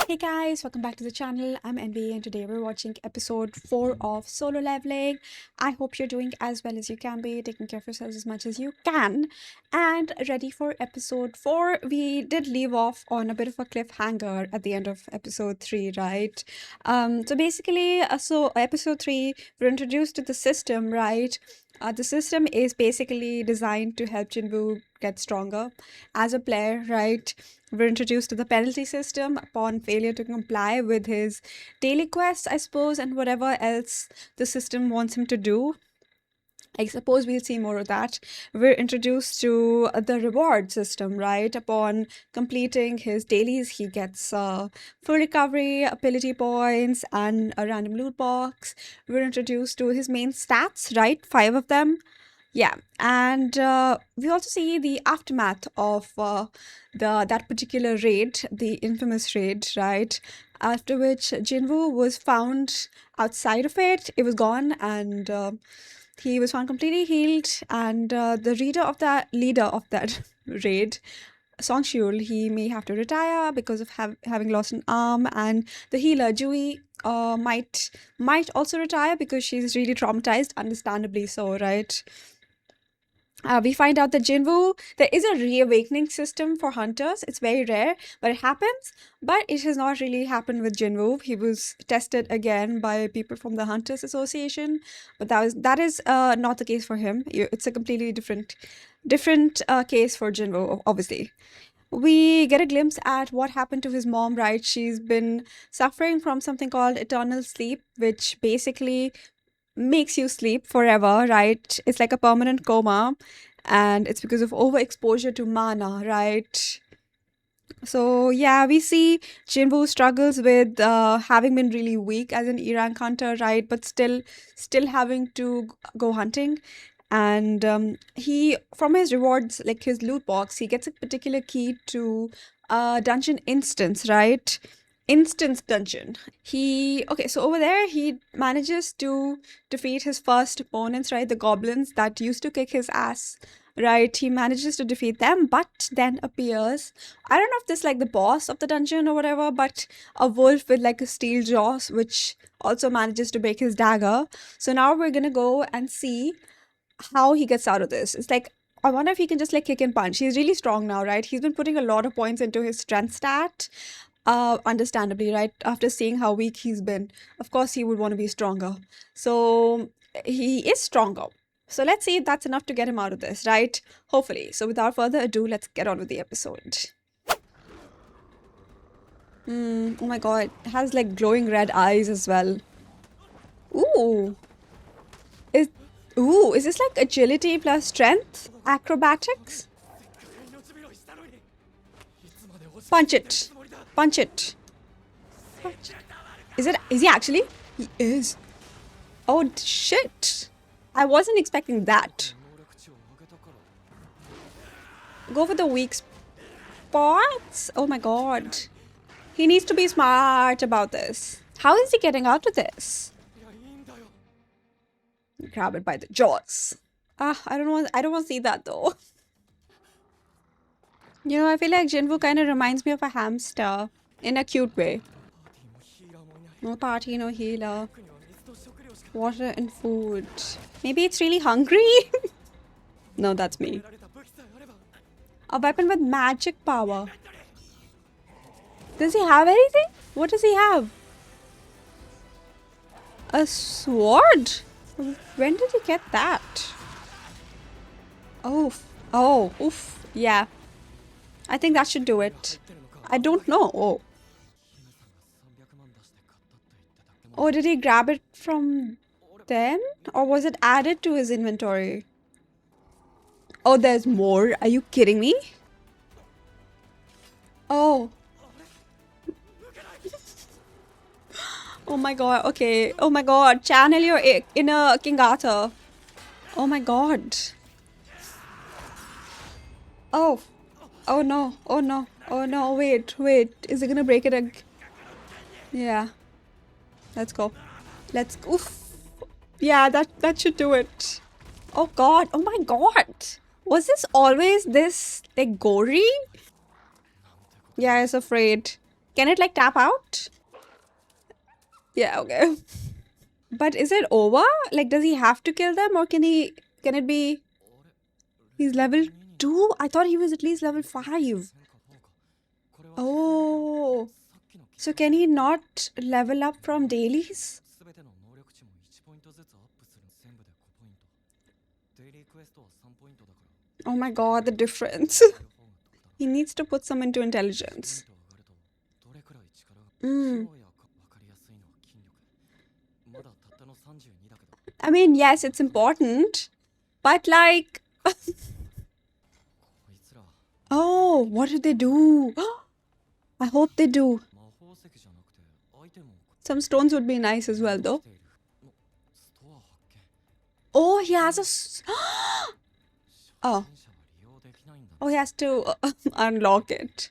Hey guys, welcome back to the channel. I'm NB and today we're watching episode 4 of Solo Leveling. I hope you're doing as well as you can be, taking care of yourselves as much as you can, and ready for episode 4. We did leave off on a bit of a cliffhanger at the end of episode 3, right? So basically, episode 3, we're introduced to the system, right? The system is basically designed to help Jinwoo get stronger as a player, right? We're introduced to the penalty system upon failure to comply with his daily quests, I suppose, and whatever else the system wants him to do. I suppose we'll see more of that. We're introduced to the reward system, right? Upon completing his dailies, he gets full recovery, ability points, and a random loot box. We're introduced to his main stats, right? 5 of them. Yeah, and we also see the aftermath of that particular raid, the infamous raid, right? After which Jinwoo was found outside of it. It was gone, and he was found completely healed. And the leader of that raid, Song Shul, he may have to retire because of having lost an arm, and the healer Jui might also retire because she's really traumatized, understandably so, right? We find out that Jinwoo, there is a reawakening system for hunters. It's very rare, but it happens. But it has not really happened with Jinwoo. He was tested again by people from the Hunters Association, but that is not the case for him. It's a completely different case for Jinwoo, obviously. We get a glimpse at what happened to his mom, right? She's been suffering from something called eternal sleep, which basically makes you sleep forever, right? It's like a permanent coma, and it's because of overexposure to mana, right? So yeah, we see Jinwoo struggles with having been really weak as an E-rank hunter, right? But still having to go hunting. And he, from his rewards, like his loot box, he gets a particular key to a dungeon instance, right? Instance dungeon. So over there, he manages to defeat his first opponents, right? The goblins that used to kick his ass, right? He manages to defeat them, but then appears, I don't know if this is like the boss of the dungeon or whatever, but a wolf with like a steel jaws, which also manages to break his dagger. So now we're gonna go and see how he gets out of this. It's like, I wonder if he can just like kick and punch. He's really strong now, right? He's been putting a lot of points into his strength stat. Understandably, right? After seeing how weak he's been, of course he would want to be stronger. So he is stronger. So let's see if that's enough to get him out of this, right? Hopefully. So without further ado, let's get on with the episode. Oh my god, it has like glowing red eyes as well. Ooh. Is is this like agility plus strength? Acrobatics? Punch it. Punch it. Punch it. Is he actually? He is. Oh shit. I wasn't expecting that. Go for the weak spots? Oh my god. He needs to be smart about this. How is he getting out of this? Grab it by the jaws. I don't want to see that though. You know, I feel like Jinwoo kind of reminds me of a hamster in a cute way. No party, no healer. Water and food. Maybe it's really hungry? No, that's me. A weapon with magic power. Does he have anything? What does he have? A sword? When did he get that? Oh, oof. Yeah. I think that should do it. I don't know. Oh, did he grab it from then? Or was it added to his inventory? Oh, there's more. Are you kidding me? Oh. Oh my god. Okay. Oh my god. Channel your inner King Arthur. Oh my god. Oh. Oh no. Oh no. Oh no. Wait. Is it gonna break it again? Yeah. Let's go. Oof. Yeah, that should do it. Oh god. Oh my god. Was this always this like gory? Yeah, I was afraid. Can it like tap out? Yeah, okay. But is it over? Like, does he have to kill them, or can it be he's level 2? I thought he was at least level 5. Oh, so can he not level up from dailies? Oh my god, the difference. He needs to put some into intelligence. Mm. I mean, yes, it's important, but like, oh, what did they do? I hope they do. Some stones would be nice as well, though. Oh, he has a. Oh. Oh, he has to unlock it.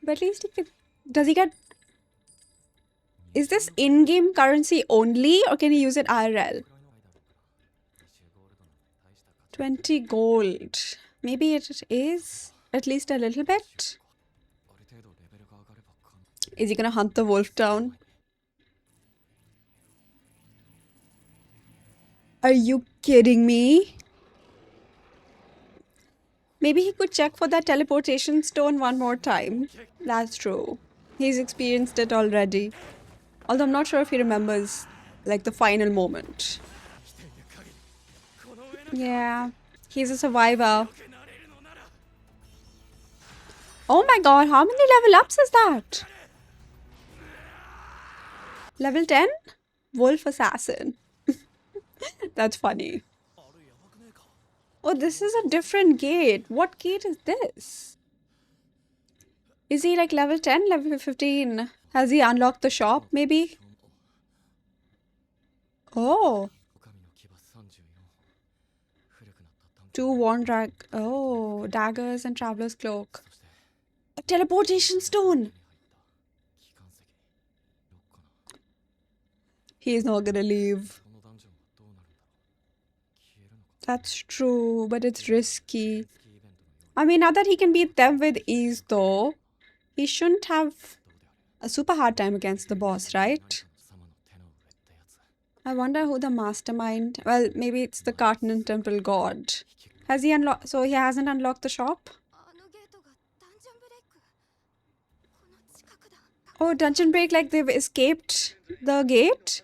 But at least he can. Does he get. Is this in game currency only, or can he use it IRL? 20 gold. Maybe it is at least a little bit. Is he gonna hunt the wolf down? Are you kidding me? Maybe he could check for that teleportation stone one more time. That's true. He's experienced it already. Although I'm not sure if he remembers, like, the final moment. Yeah, he's a survivor. Oh my god, how many level ups is that? Level 10? Wolf Assassin. That's funny. Oh, this is a different gate. What gate is this? Is he like level 10, level 15? Has he unlocked the shop, maybe? Oh. Two worn daggers and traveler's cloak. A teleportation stone. He's not gonna leave. That's true, but it's risky. I mean, now that he can beat them with ease, though, he shouldn't have a super hard time against the boss, right? I wonder who the mastermind. Well, maybe it's the Cartoon Temple God. Has he unlocked? So he hasn't unlocked the shop? Oh, Dungeon Break, like they've escaped the gate?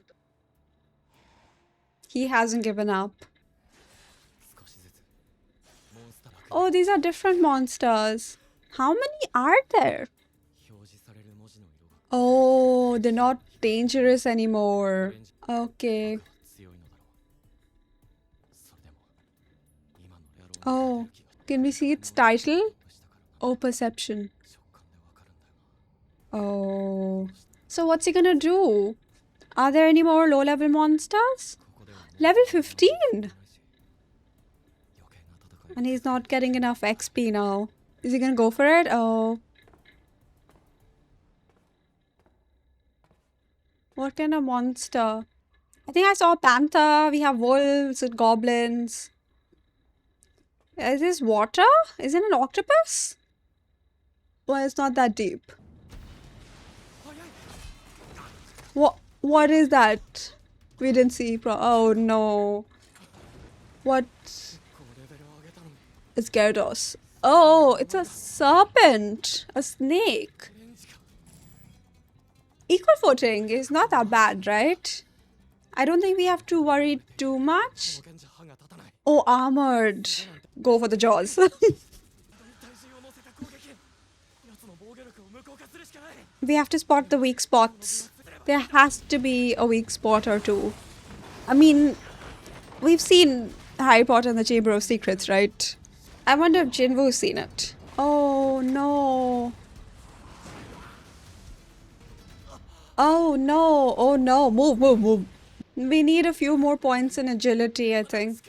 He hasn't given up. Oh, these are different monsters. How many are there? Oh, they're not dangerous anymore. Okay. Oh, can we see its title? Oh, perception. Oh. So what's he gonna do? Are there any more low-level monsters? Level 15! And he's not getting enough XP now. Is he gonna go for it? Oh. What kind of monster? I think I saw a panther. We have wolves and goblins. Is this water? Is it an octopus? Well, it's not that deep. What is that? We didn't see oh no. What? It's Gyarados. Oh, it's a serpent. A snake. Equal footing is not that bad, right? I don't think we have to worry too much. Oh, armored. Go for the jaws. We have to spot the weak spots. There has to be a weak spot or two. I mean, we've seen Harry Potter and the Chamber of Secrets, right? I wonder if Jinwoo's seen it. Oh no. Oh no. Oh no. Move, move, move. We need a few more points in agility, I think.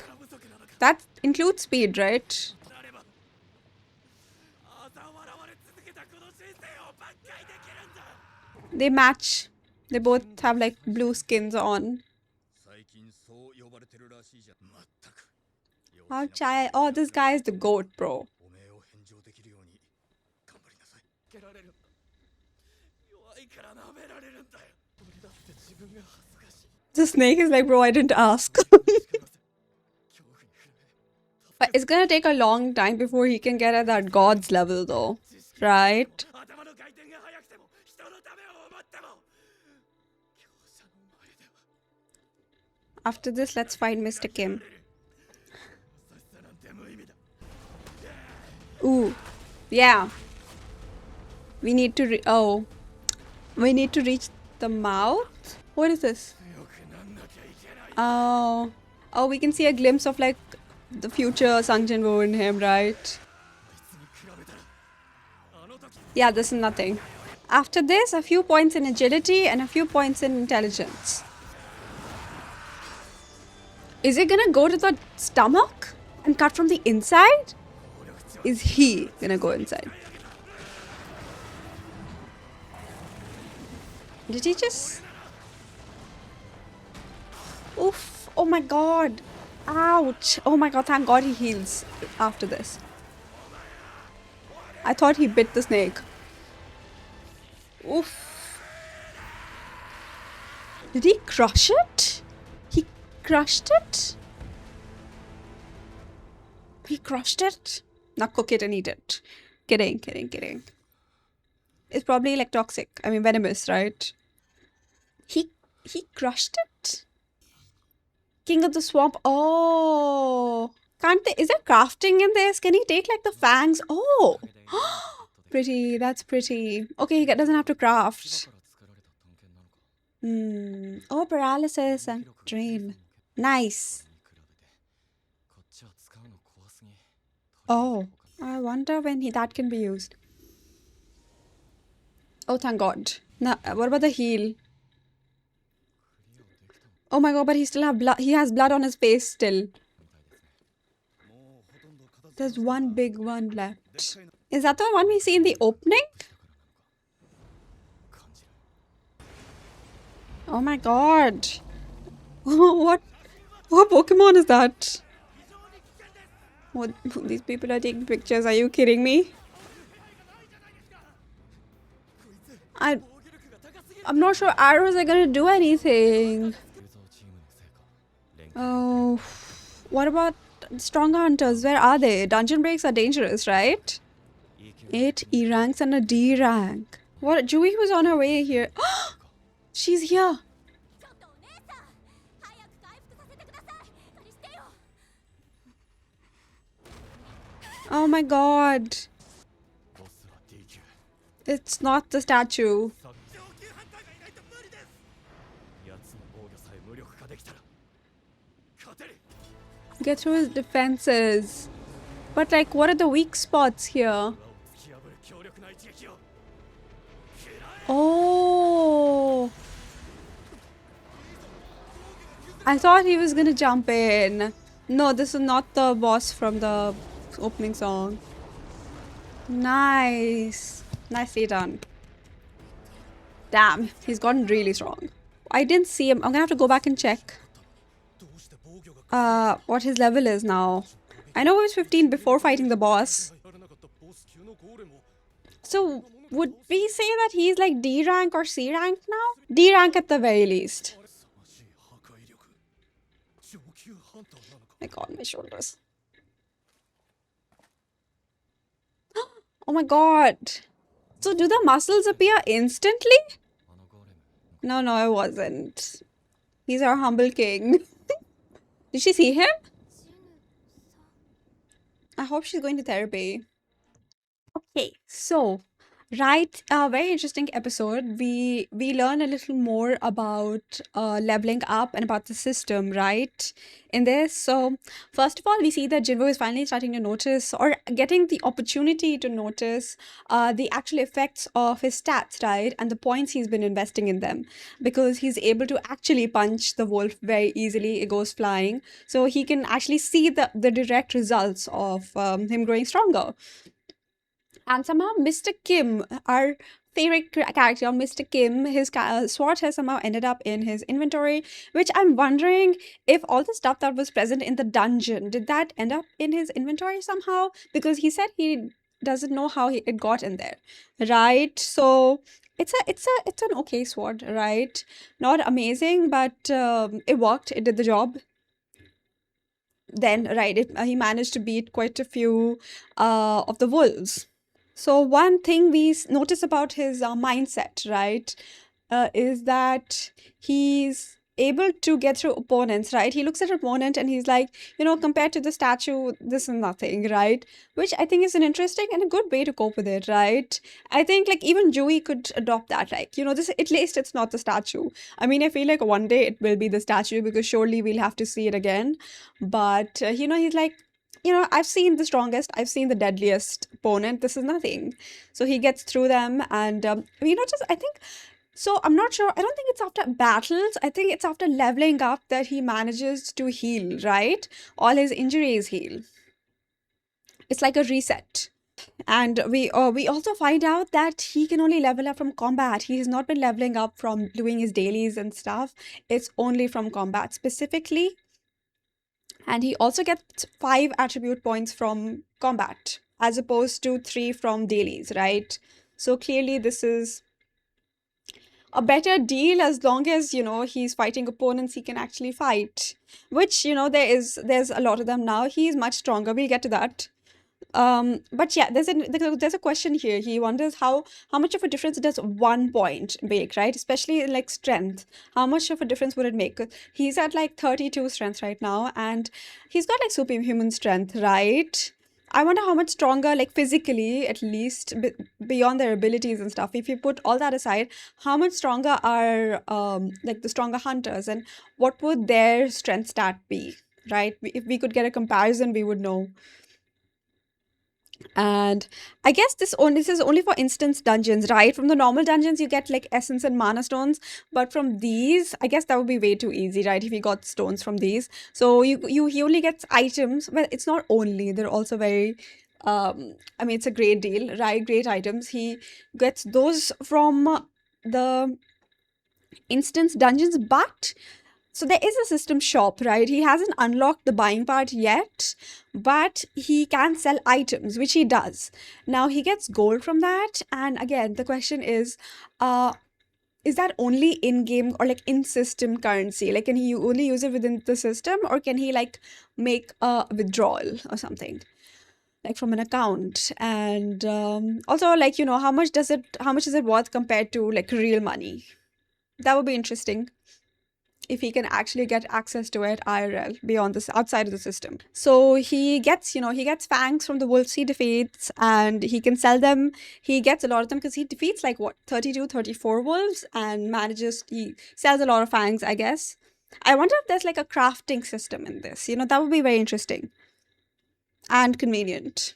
That includes speed, right? They match. They both have like blue skins on. Oh, this guy is the goat, bro. The snake is like, bro, I didn't ask. But it's gonna take a long time before he can get at that god's level, though. Right? After this, let's find Mr. Kim. Ooh. Yeah. We need to we need to reach the mouth? What is this? Oh. Oh, we can see a glimpse of like the future Sung Jinwoo in him, right? Yeah, this is nothing. After this, a few points in agility and a few points in intelligence. Is it gonna go to the stomach and cut from the inside? Is he gonna go inside? Did he just... Oof. Oh my god. Ouch. Oh my god, thank god he heals after this. I thought he bit the snake. Oof. Did he crush it? He crushed it? He crushed it? Now cook it and eat it. Kidding, kidding, kidding. It's probably like toxic. I mean venomous, right? He crushed it? King of the swamp. Oh. Can't they... Is there crafting in this? Can he take like the fangs? Oh. Pretty. That's pretty. Okay, he doesn't have to craft. Oh, paralysis and drain. Nice. Oh. I wonder when that can be used. Oh, thank god. Now, what about the heal? Oh my god, but he still have blood. He has blood on his face still. There's one big one left. Is that the one we see in the opening? Oh my god. What Pokemon is that? What, these people are taking pictures. Are you kidding me? I'm not sure arrows are gonna do anything. Oh, what about stronger hunters? Where are they? Dungeon breaks are dangerous, right? 8 E ranks and a D rank. What? Jui was on her way here. She's here. Oh my god. It's not the statue. Get through his defenses. But like, what are the weak spots here? Oh. I thought he was gonna jump in. No, this is not the boss from the opening song. Nice. Nicely done. Damn, he's gotten really strong. I didn't see him. I'm gonna have to go back and check what his level is now. I know he was 15 before fighting the boss. So would we say that he's like D rank or C rank now? D rank at the very least. My god, my shoulders. Oh my god. So do the muscles appear instantly? No, I wasn't. He's our humble king. Did she see him? I hope she's going to therapy. Okay, so right, a very interesting episode. We learn a little more about leveling up and about the system, right? In this, so first of all, we see that Jinwoo is finally starting to notice or getting the opportunity to notice the actual effects of his stats, right? And the points he's been investing in them, because he's able to actually punch the wolf very easily. It goes flying, so he can actually see the direct results of him growing stronger. And somehow Mr. Kim, our favorite character, Mr. Kim, his sword has somehow ended up in his inventory, which I'm wondering if all the stuff that was present in the dungeon, did that end up in his inventory somehow? Because he said he doesn't know how it got in there, right? So it's an okay sword, right? Not amazing, but it worked. It did the job. Then, right, he managed to beat quite a few of the wolves. So one thing we notice about his mindset, right, is that he's able to get through opponents, right? He looks at an opponent and he's like, compared to the statue, this is nothing, right? Which I think is an interesting and a good way to cope with it, right? I think like even Joey could adopt that, like, this at least it's not the statue. I mean, I feel like one day it will be the statue because surely we'll have to see it again. But, he's like, I've seen the strongest, I've seen the deadliest opponent. This is nothing. So he gets through them, and just I think so. I'm not sure. I don't think it's after battles. I think it's after leveling up that he manages to heal. Right, all his injuries heal. It's like a reset. And we also find out that he can only level up from combat. He has not been leveling up from doing his dailies and stuff. It's only from combat specifically. And he also gets 5 attribute points from combat as opposed to 3 from dailies, right? So clearly, this is a better deal as long as he's fighting opponents he can actually fight, which there's a lot of them now. He's much stronger. We'll get to that. But yeah, there's a question here. He wonders how much of a difference does 1 point make, right? Especially in like strength. How much of a difference would it make? 'Cause he's at like 32 strength right now, and he's got like superhuman strength, right? I wonder how much stronger, like physically at least, beyond their abilities and stuff. If you put all that aside, how much stronger are like the stronger hunters, and what would their strength stat be, right? If we could get a comparison, we would know. And I guess this is only for instance dungeons, right? From the normal dungeons, you get like essence and mana stones, but from these, I guess that would be way too easy, right? If you got stones from these, so he only gets items. Well, it's not only; they're also very. I mean, it's a great deal, right? Great items. He gets those from the instance dungeons, but so there is a system shop, right? He hasn't unlocked the buying part yet, but he can sell items, which he does. Now he gets gold from that, and again, the question uh, is that only in-game or like in-system currency? Like, can he only use it within the system, or can he like make a withdrawal or something? Like from an account, and also like how much is it worth compared to like real money? That would be interesting if he can actually get access to it IRL beyond this outside of the system. So he gets fangs from the wolves he defeats, and he can sell them. He gets a lot of them because he defeats like what 32, 34 wolves and he sells a lot of fangs, I guess. I wonder if there's like a crafting system in this. That would be very interesting and convenient.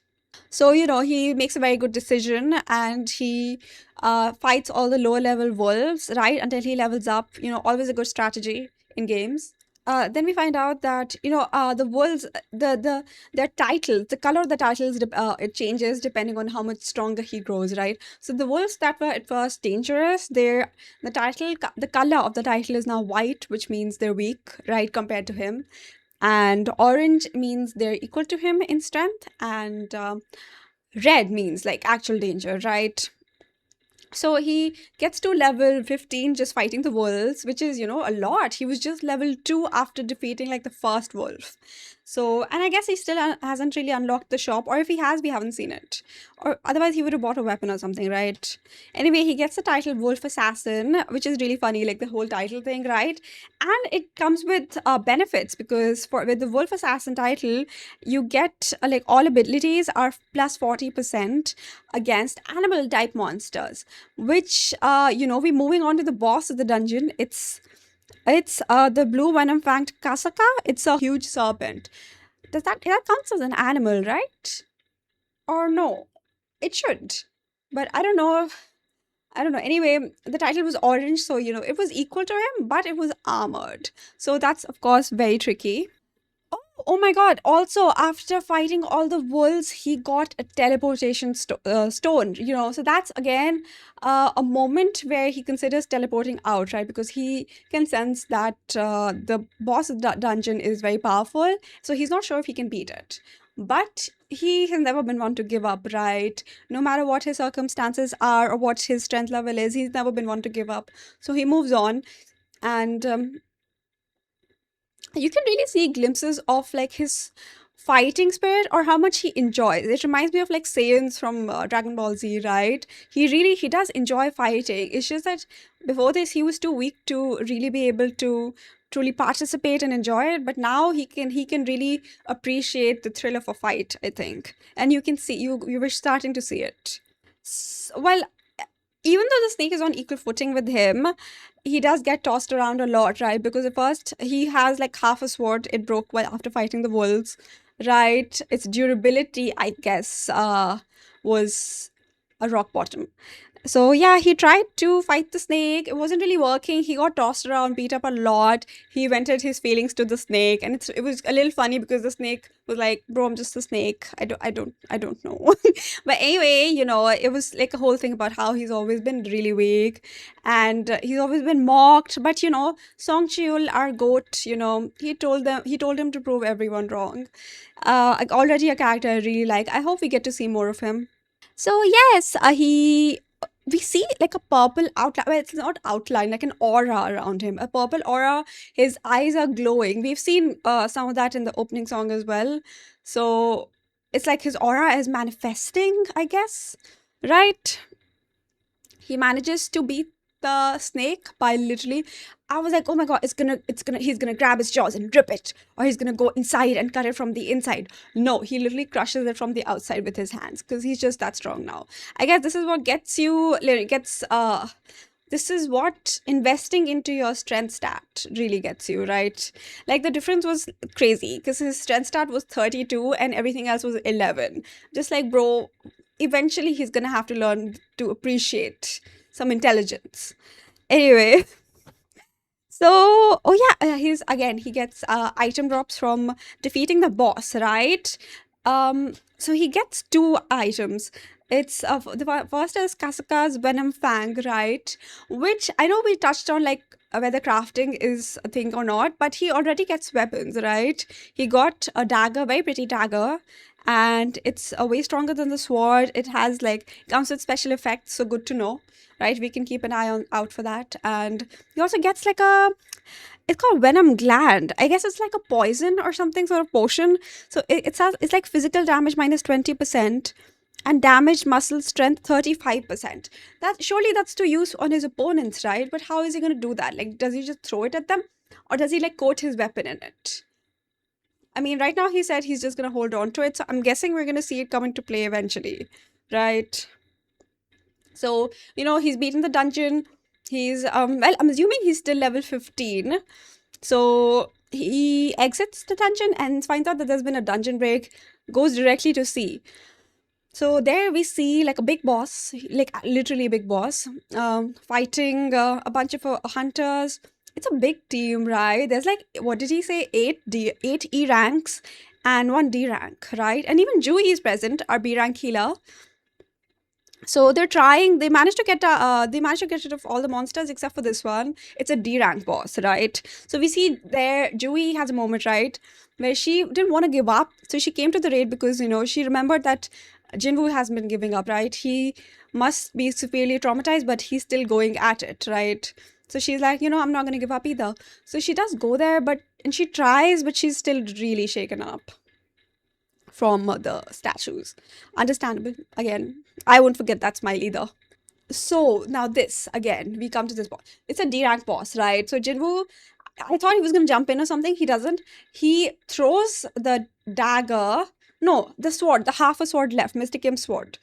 So, he makes a very good decision, and he fights all the lower level wolves, right, until he levels up. Always a good strategy in games. Then we find out that the wolves, their titles, the color of the titles, it changes depending on how much stronger he grows, right? So the wolves that were at first dangerous, the color of the title is now white, which means they're weak, right, compared to him. And orange means they're equal to him in strength, and red means like actual danger, right? So he gets to level 15 just fighting the wolves, which is, a lot. He was just level 2 after defeating like the first wolf. So, and I guess he still hasn't really unlocked the shop, or if he has, we haven't seen it. Or otherwise, he would have bought a weapon or something, right? Anyway, he gets the title Wolf Assassin, which is really funny, like the whole title thing, right? And it comes with benefits because with the Wolf Assassin title, you get like all abilities are plus 40% against animal type monsters, which we're moving on to the boss of the dungeon. It's the blue venom fanged Kasaka. It's a huge serpent. That counts as an animal, right? Or no? It should. But I don't know. I don't know. Anyway, the title was orange, so it was equal to him, but it was armored. So that's of course very tricky. Oh my god. Also, after fighting all the wolves, he got a teleportation stone, So that's again a moment where he considers teleporting out, right? Because he can sense that the boss of the dungeon is very powerful. So he's not sure if he can beat it. but he has never been one to give up, right? No matter what his circumstances are or what his strength level is, he's never been one to give up. So he moves on, and you can really see glimpses of like his fighting spirit or how much he enjoys. It reminds me of like Saiyans from Dragon Ball Z, right? He does enjoy fighting. It's just that before this he was too weak to really be able to truly participate and enjoy it, but now he can really appreciate the thrill of a fight, I think. And you can see you were starting to see it. Well, even though the snake is on equal footing with him, he does get tossed around a lot, right? Because at first he has like half a sword, it broke while after fighting the wolves, right? Its durability, I guess, was a rock bottom. So yeah, he tried to fight the snake. It wasn't really working. He got tossed around, beat up a lot. He vented his feelings to the snake, and it was a little funny because the snake was like, "Bro, I'm just a snake. I don't know." But anyway, it was like a whole thing about how he's always been really weak, and he's always been mocked. But Song Cheol, our goat, he told him to prove everyone wrong. Like, already a character I really like. I hope we get to see more of him. So yes, he we see like a purple outline. Well, it's not outline, like an aura around him. A purple aura. His eyes are glowing. We've seen some of that in the opening song as well. So it's like his aura is manifesting, I guess. Right? He manages to beat the snake by literally, I was like, oh my god, he's gonna grab his jaws and rip it, or he's gonna go inside and cut it from the inside. No, he literally crushes it from the outside with his hands because he's just that strong now. I guess this is what gets you gets this is what investing into your strength stat really gets you, right? Like, the difference was crazy because his strength stat was 32 and everything else was 11. Just like, bro, eventually he's gonna have to learn to appreciate some intelligence. Anyway, so, oh yeah, he gets item drops from defeating the boss, right? So he gets two items. It's first is Kasaka's Venom Fang, right? Which I know we touched on, like, whether crafting is a thing or not, but he already gets weapons, right? He got a dagger, very pretty dagger, and it's way stronger than the sword. It has like comes with special effects, so good to know, right? We can keep an eye on out for that. And he also gets like it's called venom gland. I guess it's like a poison or something, sort of potion. So it's like physical damage minus 20% and damaged muscle strength 35%. That surely that's to use on his opponents, right? But how is he going to do that? Like, does he just throw it at them, or does he like coat his weapon in it? I mean, right now he said he's just going to hold on to it, so I'm guessing we're going to see it come into play eventually, right? So, he's beaten the dungeon. He's well, I'm assuming he's still level 15. So he exits the dungeon and finds out that there's been a dungeon break, goes directly to sea. So there we see like a big boss, like literally a big boss, fighting a bunch of hunters. It's a big team, right? There's like, what did he say? Eight E ranks and one D rank, right? And even Jui is present, our B rank healer. So they managed to get rid of all the monsters except for this one. It's a D rank boss, right? So we see there Jui has a moment, right, where she didn't want to give up. So she came to the raid because she remembered that Jinwoo hasn't been giving up, right? He must be severely traumatized, but he's still going at it, right? So she's like, I'm not gonna give up either. So she does go there, and she tries, but she's still really shaken up from the statues. Understandable. Again, I won't forget that smile either. So now this again, we come to this boss. It's a D rank boss, right? So Jinwoo, I thought he was gonna jump in or something. He doesn't. He throws the dagger. No, the sword, the half a sword left, Mr. Kim's sword.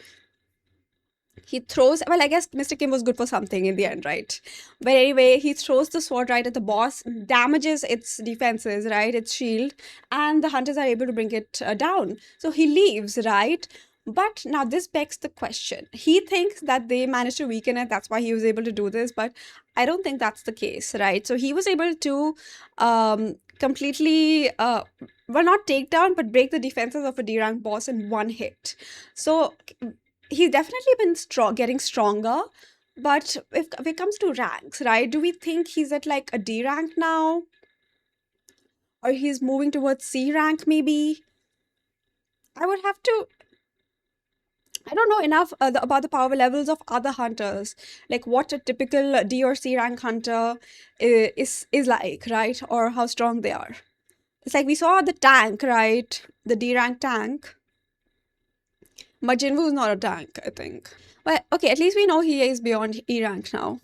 He throws, well, I guess Mr. Kim was good for something in the end, right? But anyway, he throws the sword right at the boss, damages its defenses, right? Its shield, and the hunters are able to bring it down. So he leaves, right? But now this begs the question. He thinks that they managed to weaken it, that's why he was able to do this, but I don't think that's the case, right? So he was able to completely, well, not take down, but break the defenses of a D rank boss in one hit. So he's definitely been getting stronger. But if it comes to ranks, right, do we think he's at like a D rank now? Or he's moving towards C rank maybe? I would have to. I don't know enough about the power levels of other hunters, like what a typical D or C rank hunter is like, right? Or how strong they are. It's like we saw the tank, right? The D rank tank. But Jinwoo is not a tank, I think. But okay, at least we know he is beyond E rank now.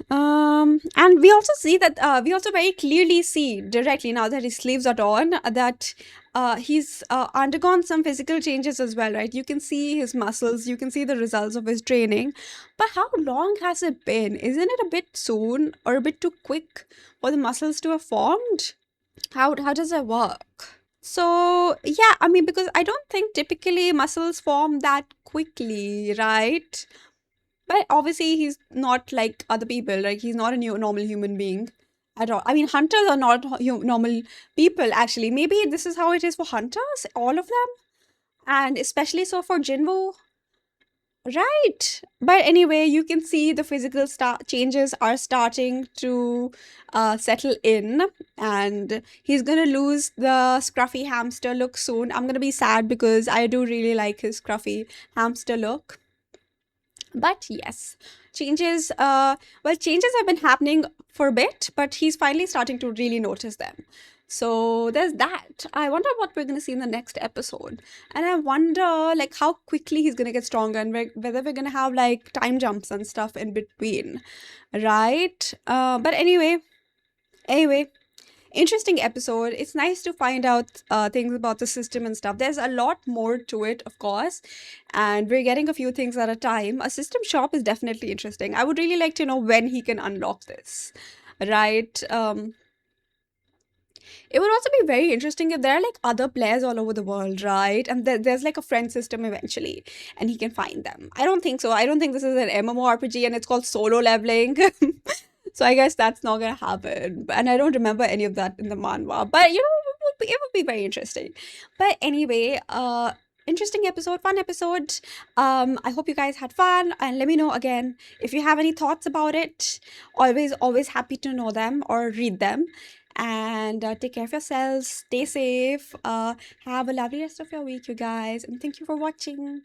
And we also see that we also very clearly see directly now that his sleeves are on that he's undergone some physical changes as well, right? You can see his muscles, you can see the results of his training. But how long has it been? Isn't it a bit soon or a bit too quick for the muscles to have formed? How does that work? So yeah, I mean, because I don't think typically muscles form that quickly, right? But obviously, he's not like other people. Like he's not a new normal human being at all. I mean, hunters are not normal people. Actually, maybe this is how it is for hunters, all of them, and especially so for Jinwoo, right? But anyway, you can see the physical changes are starting to settle in, and he's gonna lose the scruffy hamster look soon. I'm gonna be sad because I do really like his scruffy hamster look. But yes, changes, changes have been happening for a bit, but he's finally starting to really notice them. So there's that. I wonder what we're going to see in the next episode. And I wonder, like, how quickly he's going to get stronger and whether we're going to have, like, time jumps and stuff in between. Right? But anyway, interesting episode. It's nice to find out things about the system and stuff. There's a lot more to it, of course, and we're getting a few things at a time. A system shop is definitely interesting. I would really like to know when he can unlock this, right? It would also be very interesting if there are like other players all over the world, right? And there's like a friend system eventually, and he can find them. I don't think so. I don't think this is an MMORPG and it's called solo leveling. So I guess that's not gonna happen. And I don't remember any of that in the manhwa. But you know, it would be very interesting. But anyway, interesting episode, fun episode. I hope you guys had fun and let me know again if you have any thoughts about it. Always happy to know them or read them. And take care of yourselves, stay safe, have a lovely rest of your week, you guys, and thank you for watching.